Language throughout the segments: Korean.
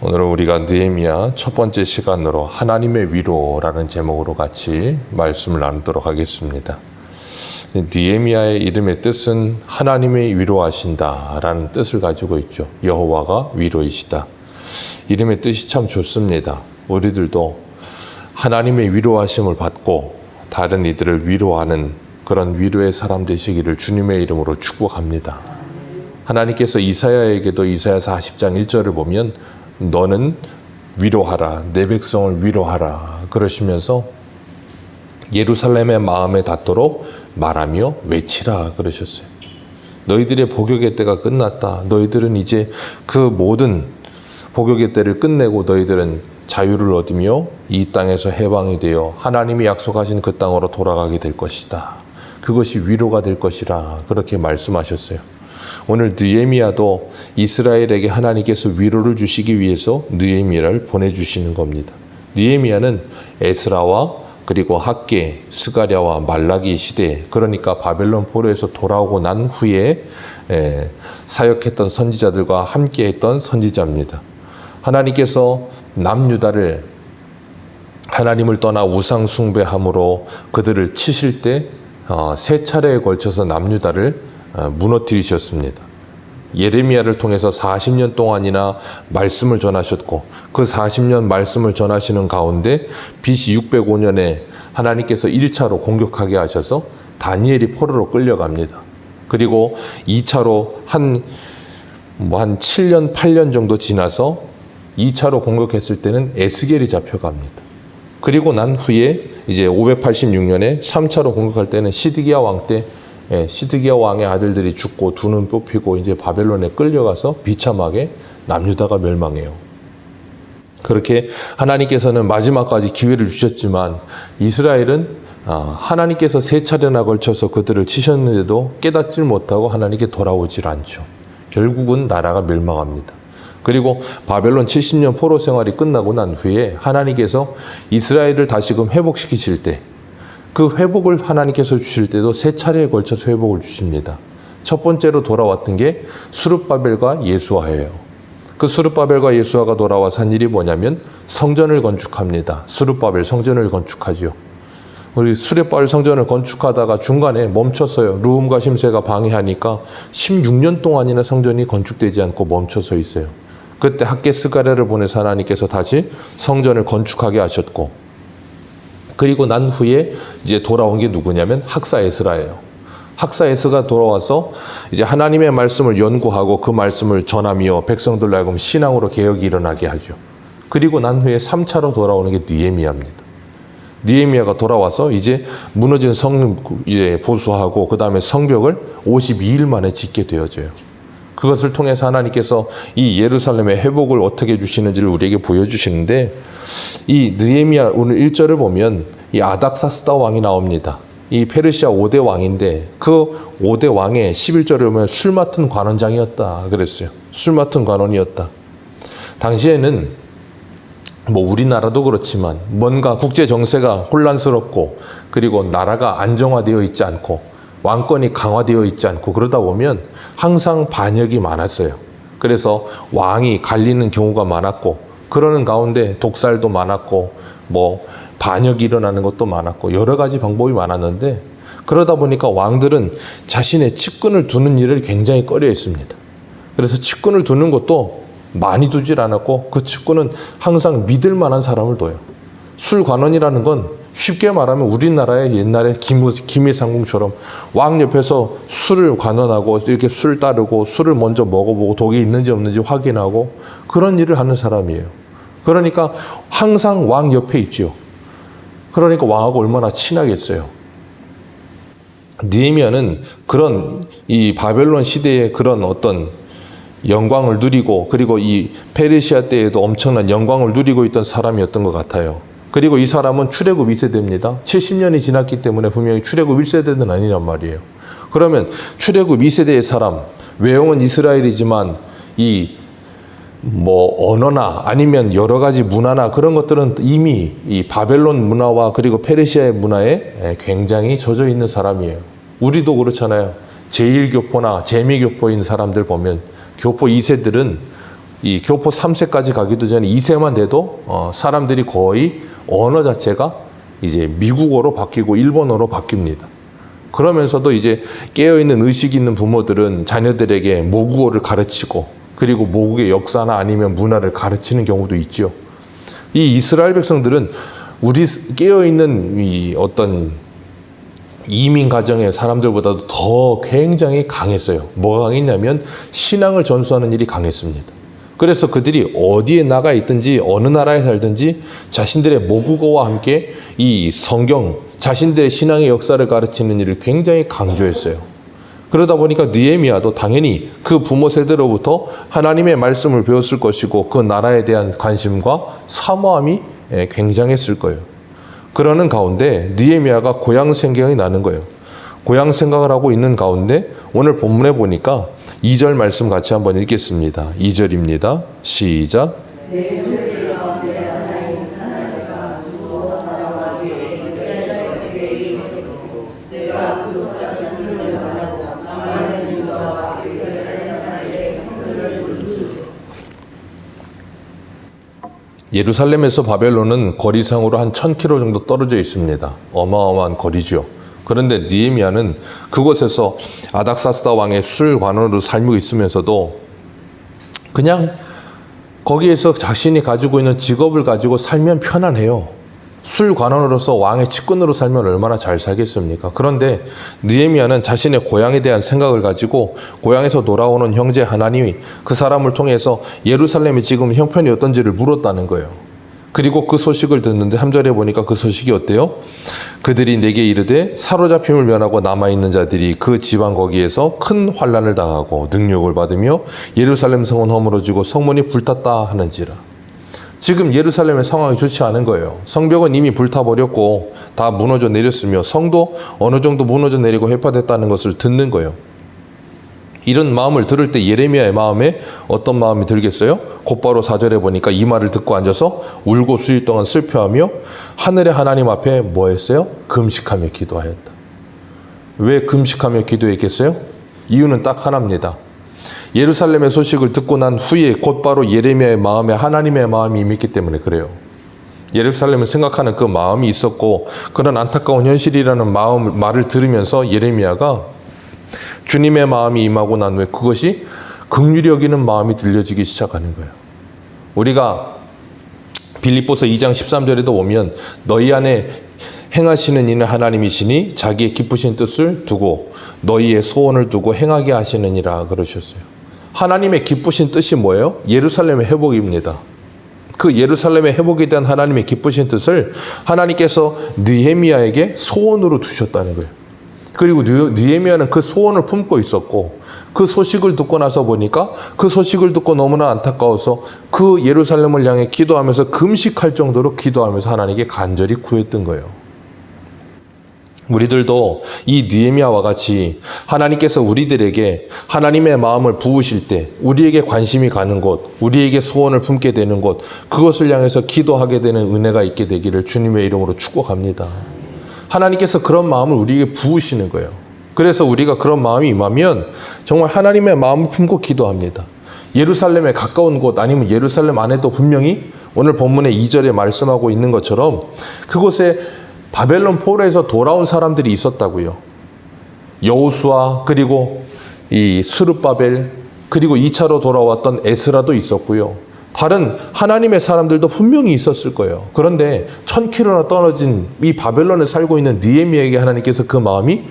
오늘은 우리가 느헤미야 첫 번째 시간으로 하나님의 위로라는 제목으로 같이 말씀을 나누도록 하겠습니다. 느헤미야의 이름의 뜻은 하나님의 위로하신다라는 뜻을 가지고 있죠. 여호와가 위로이시다. 이름의 뜻이 참 좋습니다. 우리들도 하나님의 위로하심을 받고 다른 이들을 위로하는 그런 위로의 사람 되시기를 주님의 이름으로 축복합니다. 하나님께서 이사야에게도 이사야 40장 1절을 보면 너는 위로하라, 내 백성을 위로하라 그러시면서 예루살렘의 마음에 닿도록 말하며 외치라 그러셨어요. 너희들의 복역의 때가 끝났다. 너희들은 이제 그 모든 복역의 때를 끝내고 너희들은 자유를 얻으며 이 땅에서 해방이 되어 하나님이 약속하신 그 땅으로 돌아가게 될 것이다. 그것이 위로가 될 것이라 그렇게 말씀하셨어요. 오늘 느헤미야도 이스라엘에게 하나님께서 위로를 주시기 위해서 느헤미야를 보내주시는 겁니다. 느헤미야는 에스라와 그리고 학개, 스가랴와 말라기 시대, 그러니까 바벨론 포로에서 돌아오고 난 후에 사역했던 선지자들과 함께했던 선지자입니다. 하나님께서 남유다를 하나님을 떠나 우상 숭배함으로 그들을 치실 때 세 차례에 걸쳐서 남유다를 무너뜨리셨습니다. 예레미야를 통해서 40년 동안이나 말씀을 전하셨고 그 40년 말씀을 전하시는 가운데 BC 605년에 하나님께서 1차로 공격하게 하셔서 다니엘이 포로로 끌려갑니다. 그리고 2차로 한 7년 8년 정도 지나서 2차로 공격했을 때는 에스겔이 잡혀갑니다. 그리고 난 후에 이제 586년에 3차로 공격할 때는 시드기야 왕 때 시드기야 왕의 아들들이 죽고 두 눈 뽑히고 이제 바벨론에 끌려가서 비참하게 남유다가 멸망해요. 그렇게 하나님께서는 마지막까지 기회를 주셨지만 이스라엘은 하나님께서 세 차례나 걸쳐서 그들을 치셨는데도 깨닫지 못하고 하나님께 돌아오질 않죠. 결국은 나라가 멸망합니다. 그리고 바벨론 70년 포로 생활이 끝나고 난 후에 하나님께서 이스라엘을 다시금 회복시키실 때 그 회복을 하나님께서 주실 때도 세 차례에 걸쳐서 회복을 주십니다. 첫 번째로 돌아왔던 게 수룹바벨과 예수아예요. 그 수룹바벨과 예수아가 돌아와서 한 일이 뭐냐면 성전을 건축합니다. 수룹바벨 성전을 건축하죠. 우리 수룹바벨 성전을 건축하다가 중간에 멈췄어요. 르훔과 심세가 방해하니까 16년 동안이나 성전이 건축되지 않고 멈춰서 있어요. 그때 학개 스가랴를 보내서 하나님께서 다시 성전을 건축하게 하셨고, 그리고 난 후에 이제 돌아온 게 누구냐면 학사 에스라예요. 학사 에스가 돌아와서 이제 하나님의 말씀을 연구하고 그 말씀을 전하며 백성들로 하여금 신앙으로 개혁이 일어나게 하죠. 그리고 난 후에 3차로 돌아오는 게 느헤미야입니다. 느헤미야가 돌아와서 이제 무너진 성 이제 보수하고 그 다음에 성벽을 52일 만에 짓게 되어져요. 그것을 통해서 하나님께서 이 예루살렘의 회복을 어떻게 주시는지를 우리에게 보여주시는데, 이 느헤미야 오늘 1절을 보면 이 아닥사스다 왕이 나옵니다. 이 페르시아 5대 왕인데 그 5대 왕의 11절을 보면 술 맡은 관원장이었다 그랬어요. 술 맡은 관원이었다. 당시에는 뭐 우리나라도 그렇지만 뭔가 국제 정세가 혼란스럽고 그리고 나라가 안정화되어 있지 않고 왕권이 강화되어 있지 않고 그러다 보면 항상 반역이 많았어요. 그래서 왕이 갈리는 경우가 많았고 그러는 가운데 독살도 많았고 뭐 반역이 일어나는 것도 많았고 여러 가지 방법이 많았는데, 그러다 보니까 왕들은 자신의 측근을 두는 일을 굉장히 꺼려했습니다. 그래서 측근을 두는 것도 많이 두질 않았고 그 측근은 항상 믿을 만한 사람을 둬요. 술관원이라는 건 쉽게 말하면 우리나라의 옛날에 김해상궁처럼 왕 옆에서 술을 관원하고 이렇게 술 따르고 술을 먼저 먹어보고 독이 있는지 없는지 확인하고 그런 일을 하는 사람이에요. 그러니까 항상 왕 옆에 있죠. 그러니까 왕하고 얼마나 친하겠어요. 느헤미야는 그런 이 바벨론 시대의 그런 어떤 영광을 누리고 그리고 이 페르시아 때에도 엄청난 영광을 누리고 있던 사람이었던 것 같아요. 그리고 이 사람은 출애굽 2세대입니다. 70년이 지났기 때문에 분명히 출애굽 1세대는 아니란 말이에요. 그러면 출애굽 2세대의 사람, 외형은 이스라엘이지만 이 뭐 언어나 아니면 여러 가지 문화나 그런 것들은 이미 이 바벨론 문화와 그리고 페르시아의 문화에 굉장히 젖어 있는 사람이에요. 우리도 그렇잖아요. 제1교포나 재미교포인 사람들 보면 교포 2세들은 이 교포 3세까지 가기도 전에 2세만 돼도 사람들이 거의 언어 자체가 이제 미국어로 바뀌고 일본어로 바뀝니다. 그러면서도 이제 깨어있는 의식 있는 부모들은 자녀들에게 모국어를 가르치고 그리고 모국의 역사나 아니면 문화를 가르치는 경우도 있죠. 이 이스라엘 백성들은 우리 깨어있는 이 어떤 이민 가정의 사람들보다도 더 굉장히 강했어요. 뭐가 강했냐면 신앙을 전수하는 일이 강했습니다. 그래서 그들이 어디에 나가 있든지 어느 나라에 살든지 자신들의 모국어와 함께 이 성경, 자신들의 신앙의 역사를 가르치는 일을 굉장히 강조했어요. 그러다 보니까 느헤미야도 당연히 그 부모 세대로부터 하나님의 말씀을 배웠을 것이고 그 나라에 대한 관심과 사모함이 굉장했을 거예요. 그러는 가운데 느헤미야가 고향 생각이 나는 거예요. 고향 생각을 하고 있는 가운데 오늘 본문에 보니까 2절 말씀 같이 한번 읽겠습니다. 2절입니다. 시작. 예루살렘에서 바벨론은 거리상으로 한 1000km 정도 떨어져 있습니다. 어마어마한 거리죠. 그런데 느헤미야는 그곳에서 아닥사스다 왕의 술관원으로 살고 있으면서도 그냥 거기에서 자신이 가지고 있는 직업을 가지고 살면 편안해요. 술관원으로서 왕의 측근으로 살면 얼마나 잘 살겠습니까? 그런데 느헤미야는 자신의 고향에 대한 생각을 가지고 고향에서 돌아오는 형제 하나님이 그 사람을 통해서 예루살렘이 지금 형편이 어떤지를 물었다는 거예요. 그리고 그 소식을 듣는데 3절에 보니까 그 소식이 어때요? 그들이 내게 이르되 사로잡힘을 면하고 남아있는 자들이 그 지방 거기에서 큰 환난을 당하고 능욕을 받으며 예루살렘 성은 허물어지고 성문이 불탔다 하는지라. 지금 예루살렘의 상황이 좋지 않은 거예요. 성벽은 이미 불타버렸고 다 무너져 내렸으며 성도 어느 정도 무너져 내리고 회파됐다는 것을 듣는 거예요. 이런 마음을 들을 때 예레미야의 마음에 어떤 마음이 들겠어요? 곧바로 4절에 보니까 이 말을 듣고 앉아서 울고 수일 동안 슬퍼하며 하늘의 하나님 앞에 뭐 했어요? 금식하며 기도하였다. 왜 금식하며 기도했겠어요? 이유는 딱 하나입니다. 예루살렘의 소식을 듣고 난 후에 곧바로 예레미야의 마음에 하나님의 마음이 임했기 때문에 그래요. 예루살렘을 생각하는 그 마음이 있었고 그런 안타까운 현실이라는 말을 들으면서 예레미야가 주님의 마음이 임하고 난 후에 그것이 긍휼히 여기는 마음이 들려지기 시작하는 거예요. 우리가 빌립보서 2장 13절에도 보면 너희 안에 행하시는 이는 하나님이시니 자기의 기쁘신 뜻을 두고 너희의 소원을 두고 행하게 하시느니라 그러셨어요. 하나님의 기쁘신 뜻이 뭐예요? 예루살렘의 회복입니다. 그 예루살렘의 회복에 대한 하나님의 기쁘신 뜻을 하나님께서 느헤미야에게 소원으로 두셨다는 거예요. 그리고 느헤미야는 그 소원을 품고 있었고 그 소식을 듣고 나서 보니까 그 소식을 듣고 너무나 안타까워서 그 예루살렘을 향해 기도하면서 금식할 정도로 기도하면서 하나님께 간절히 구했던 거예요. 우리들도 이 느헤미야와 같이 하나님께서 우리들에게 하나님의 마음을 부으실 때 우리에게 관심이 가는 곳, 우리에게 소원을 품게 되는 곳, 그것을 향해서 기도하게 되는 은혜가 있게 되기를 주님의 이름으로 축복합니다. 하나님께서 그런 마음을 우리에게 부으시는 거예요. 그래서 우리가 그런 마음이 임하면 정말 하나님의 마음을 품고 기도합니다. 예루살렘에 가까운 곳 아니면 예루살렘 안에도 분명히 오늘 본문의 2절에 말씀하고 있는 것처럼 그곳에 바벨론 포로에서 돌아온 사람들이 있었다고요. 여호수아 그리고 이 스룹바벨 그리고 2차로 돌아왔던 에스라도 있었고요. 다른 하나님의 사람들도 분명히 있었을 거예요. 그런데 1000km나 떨어진 이 바벨론에 살고 있는 느헤미야에게 하나님께서 그 마음이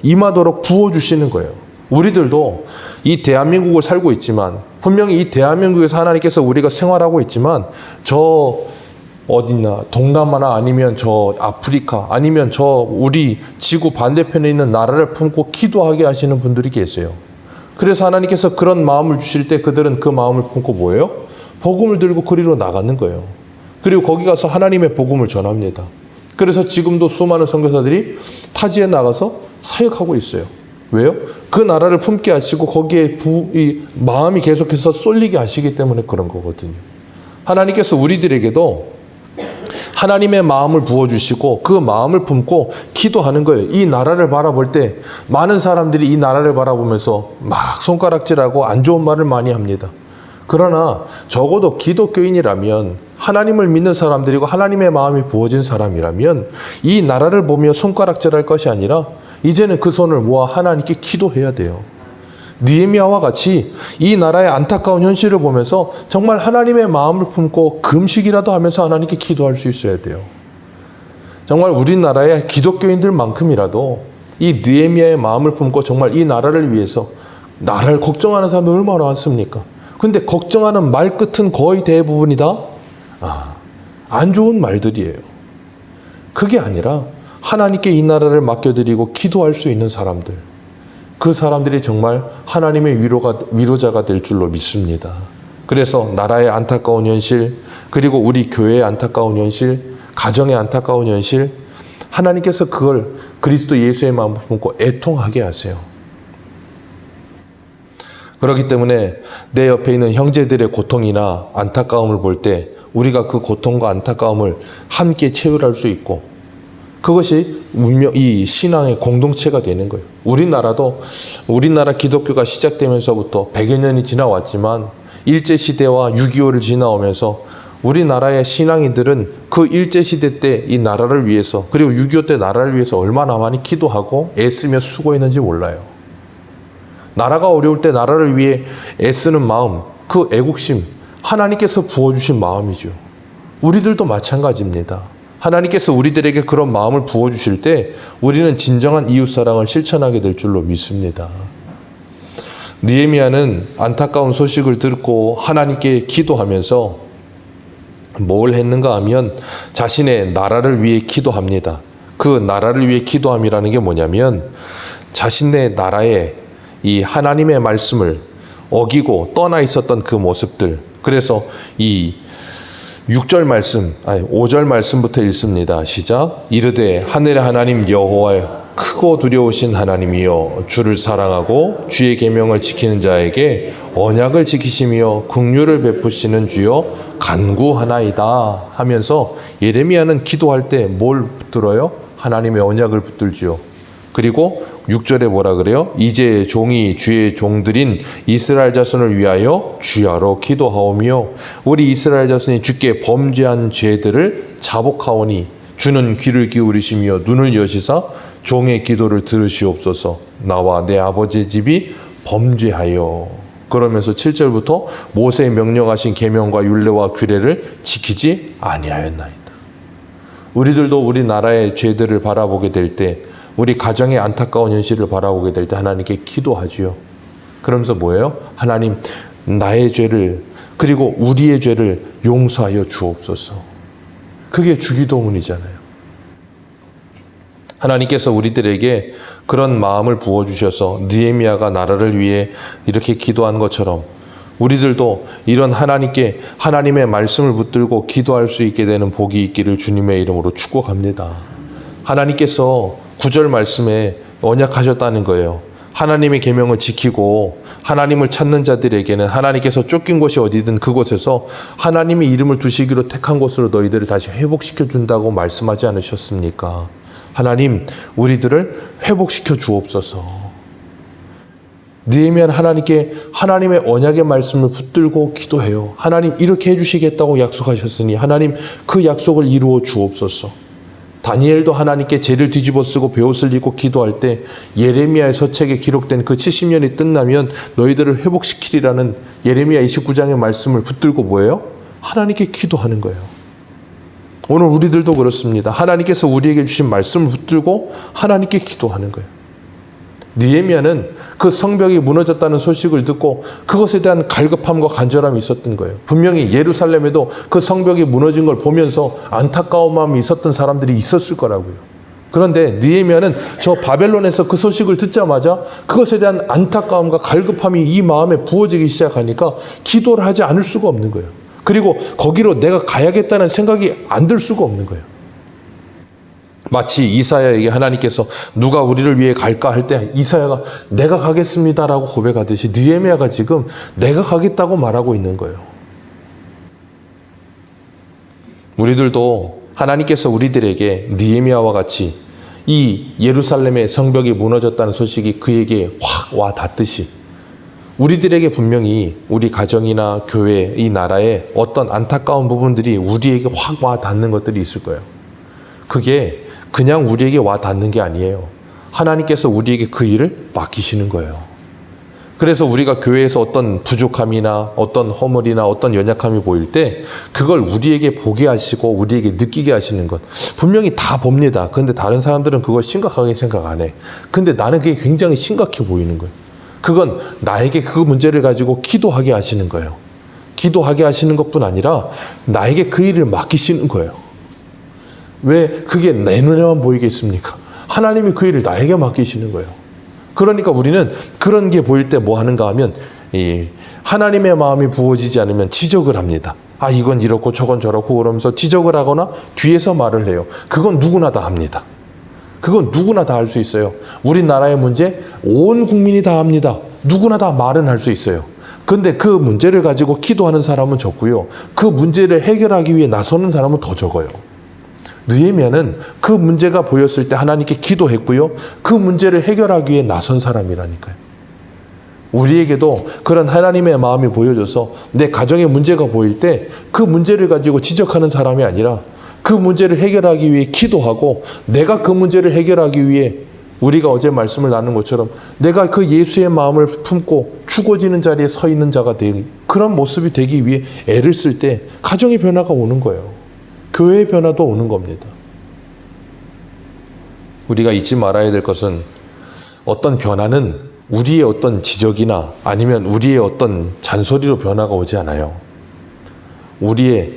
임하도록 부어주시는 거예요. 우리들도 이 대한민국을 살고 있지만 분명히 이 대한민국에서 하나님께서 우리가 생활하고 있지만 저 어디나 동남아나 아니면 저 아프리카 아니면 저 우리 지구 반대편에 있는 나라를 품고 기도하게 하시는 분들이 계세요. 그래서 하나님께서 그런 마음을 주실 때 그들은 그 마음을 품고 뭐예요? 복음을 들고 그리로 나가는 거예요. 그리고 거기 가서 하나님의 복음을 전합니다. 그래서 지금도 수많은 선교사들이 타지에 나가서 사역하고 있어요. 왜요? 그 나라를 품게 하시고 거기에 이 마음이 계속해서 쏠리게 하시기 때문에 그런 거거든요. 하나님께서 우리들에게도 하나님의 마음을 부어주시고 그 마음을 품고 기도하는 거예요. 이 나라를 바라볼 때 많은 사람들이 이 나라를 바라보면서 막 손가락질하고 안 좋은 말을 많이 합니다. 그러나 적어도 기독교인이라면, 하나님을 믿는 사람들이고 하나님의 마음이 부어진 사람이라면 이 나라를 보며 손가락질할 것이 아니라 이제는 그 손을 모아 하나님께 기도해야 돼요. 느헤미야와 같이 이 나라의 안타까운 현실을 보면서 정말 하나님의 마음을 품고 금식이라도 하면서 하나님께 기도할 수 있어야 돼요. 정말 우리나라의 기독교인들만큼이라도 이 느헤미야의 마음을 품고 정말 이 나라를 위해서, 나라를 걱정하는 사람이 얼마나 많습니까? 근데 걱정하는 말 끝은 거의 대부분이 다 안 좋은 말들이에요. 그게 아니라 하나님께 이 나라를 맡겨드리고 기도할 수 있는 사람들, 그 사람들이 정말 하나님의 위로자가 될 줄로 믿습니다. 그래서 나라의 안타까운 현실, 그리고 우리 교회의 안타까운 현실, 가정의 안타까운 현실, 하나님께서 그걸 그리스도 예수의 마음을 품고 애통하게 하세요. 그렇기 때문에 내 옆에 있는 형제들의 고통이나 안타까움을 볼 때 우리가 그 고통과 안타까움을 함께 체휼할 수 있고, 그것이 이 신앙의 공동체가 되는 거예요. 우리나라 기독교가 시작되면서부터 100여 년이 지나왔지만 일제시대와 6.25를 지나오면서 우리나라의 신앙인들은 그 일제시대 때 이 나라를 위해서, 그리고 6.25 때 나라를 위해서 얼마나 많이 기도하고 애쓰며 수고했는지 몰라요. 나라가 어려울 때 나라를 위해 애쓰는 마음, 그 애국심, 하나님께서 부어주신 마음이죠. 우리들도 마찬가지입니다. 하나님께서 우리들에게 그런 마음을 부어주실 때 우리는 진정한 이웃사랑을 실천하게 될 줄로 믿습니다. 느헤미야는 안타까운 소식을 듣고 하나님께 기도하면서 뭘 했는가 하면 자신의 나라를 위해 기도합니다. 그 나라를 위해 기도함이라는 게 뭐냐면 자신의 나라에 이 하나님의 말씀을 어기고 떠나 있었던 그 모습들, 그래서 이 5절 말씀부터 읽습니다. 시작. 이르되 하늘의 하나님 여호와 크고 두려우신 하나님이여, 주를 사랑하고 주의 계명을 지키는 자에게 언약을 지키시며 긍휼을 베푸시는 주여 간구하나이다 하면서 예레미야는 기도할 때 뭘 붙들어요? 하나님의 언약을 붙들지요. 그리고 6절에 뭐라 그래요? 이제 종이 주의 종들인 이스라엘 자손을 위하여 주야로 기도하오며 우리 이스라엘 자손이 주께 범죄한 죄들을 자복하오니 주는 귀를 기울이시며 눈을 여시사 종의 기도를 들으시옵소서. 나와 내 아버지의 집이 범죄하여. 그러면서 7절부터 모세의 명령하신 계명과 율례와 규례를 지키지 아니하였나이다. 우리들도 우리나라의 죄들을 바라보게 될 때, 우리 가정의 안타까운 현실을 바라보게 될 때 하나님께 기도하지요. 그러면서 뭐예요? 하나님, 나의 죄를, 그리고 우리의 죄를 용서하여 주옵소서. 그게 주기도문이잖아요. 하나님께서 우리들에게 그런 마음을 부어주셔서 느헤미야가 나라를 위해 이렇게 기도한 것처럼 우리들도 이런 하나님께 하나님의 말씀을 붙들고 기도할 수 있게 되는 복이 있기를 주님의 이름으로 축복합니다. 하나님께서 9절 말씀에 언약하셨다는 거예요. 하나님의 계명을 지키고 하나님을 찾는 자들에게는 하나님께서 쫓긴 곳이 어디든 그곳에서 하나님의 이름을 두시기로 택한 곳으로 너희들을 다시 회복시켜 준다고 말씀하지 않으셨습니까? 하나님, 우리들을 회복시켜 주옵소서. 느헤미야는 하나님께 하나님의 언약의 말씀을 붙들고 기도해요. 하나님, 이렇게 해주시겠다고 약속하셨으니 하나님, 그 약속을 이루어 주옵소서. 다니엘도 하나님께 죄를 뒤집어 쓰고 베옷을 입고 기도할 때 예레미야의 서책에 기록된 그 70년이 끝나면 너희들을 회복시키리라는 예레미야 29장의 말씀을 붙들고 뭐예요? 하나님께 기도하는 거예요. 오늘 우리들도 그렇습니다. 하나님께서 우리에게 주신 말씀을 붙들고 하나님께 기도하는 거예요. 느헤미야는 그 성벽이 무너졌다는 소식을 듣고 그것에 대한 갈급함과 간절함이 있었던 거예요. 분명히 예루살렘에도 그 성벽이 무너진 걸 보면서 안타까운 마음이 있었던 사람들이 있었을 거라고요. 그런데 느헤미야는 저 바벨론에서 그 소식을 듣자마자 그것에 대한 안타까움과 갈급함이 이 마음에 부어지기 시작하니까 기도를 하지 않을 수가 없는 거예요. 그리고 거기로 내가 가야겠다는 생각이 안 들 수가 없는 거예요. 마치 이사야에게 하나님께서 누가 우리를 위해 갈까 할 때 이사야가 내가 가겠습니다라고 고백하듯이 느헤미야가 지금 내가 가겠다고 말하고 있는 거예요. 우리들도 하나님께서 우리들에게 느헤미야와 같이 이 예루살렘의 성벽이 무너졌다는 소식이 그에게 확 와 닿듯이 우리들에게 분명히 우리 가정이나 교회, 이 나라에 어떤 안타까운 부분들이 우리에게 확 와 닿는 것들이 있을 거예요. 그게 그냥 우리에게 와 닿는 게 아니에요. 하나님께서 우리에게 그 일을 맡기시는 거예요. 그래서 우리가 교회에서 어떤 부족함이나 어떤 허물이나 어떤 연약함이 보일 때 그걸 우리에게 보게 하시고 우리에게 느끼게 하시는 것. 분명히 다 봅니다. 그런데 다른 사람들은 그걸 심각하게 생각 안 해. 근데 나는 그게 굉장히 심각해 보이는 거예요. 그건 나에게 그 문제를 가지고 기도하게 하시는 거예요. 기도하게 하시는 것뿐 아니라 나에게 그 일을 맡기시는 거예요. 왜 그게 내 눈에만 보이겠습니까? 하나님이 그 일을 나에게 맡기시는 거예요. 그러니까 우리는 그런 게 보일 때 뭐 하는가 하면 이 하나님의 마음이 부어지지 않으면 지적을 합니다. 아, 이건 이렇고 저건 저렇고 그러면서 지적을 하거나 뒤에서 말을 해요. 그건 누구나 다 합니다. 그건 누구나 다 할 수 있어요. 우리나라의 문제 온 국민이 다 합니다. 누구나 다 말은 할 수 있어요. 그런데 그 문제를 가지고 기도하는 사람은 적고요. 그 문제를 해결하기 위해 나서는 사람은 더 적어요. 느헤미야는 그 문제가 보였을 때 하나님께 기도했고요. 그 문제를 해결하기 위해 나선 사람이라니까요. 우리에게도 그런 하나님의 마음이 보여져서 내 가정에 문제가 보일 때 그 문제를 가지고 지적하는 사람이 아니라 그 문제를 해결하기 위해 기도하고 내가 그 문제를 해결하기 위해 우리가 어제 말씀을 나눈 것처럼 내가 그 예수의 마음을 품고 죽어지는 자리에 서 있는 자가 되는 그런 모습이 되기 위해 애를 쓸 때 가정의 변화가 오는 거예요. 교회의 변화도 오는 겁니다. 우리가 잊지 말아야 될 것은 어떤 변화는 우리의 어떤 지적이나 아니면 우리의 어떤 잔소리로 변화가 오지 않아요. 우리의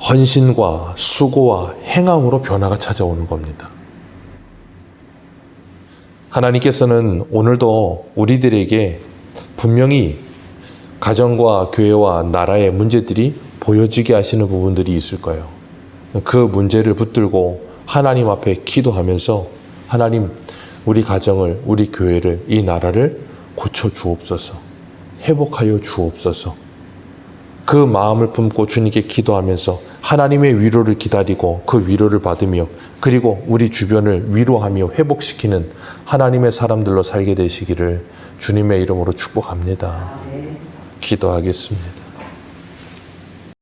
헌신과 수고와 행함으로 변화가 찾아오는 겁니다. 하나님께서는 오늘도 우리들에게 분명히 가정과 교회와 나라의 문제들이 보여지게 하시는 부분들이 있을 거예요. 그 문제를 붙들고 하나님 앞에 기도하면서 하나님, 우리 가정을, 우리 교회를, 이 나라를 고쳐 주옵소서, 회복하여 주옵소서. 그 마음을 품고 주님께 기도하면서 하나님의 위로를 기다리고 그 위로를 받으며 그리고 우리 주변을 위로하며 회복시키는 하나님의 사람들로 살게 되시기를 주님의 이름으로 축복합니다. 기도하겠습니다.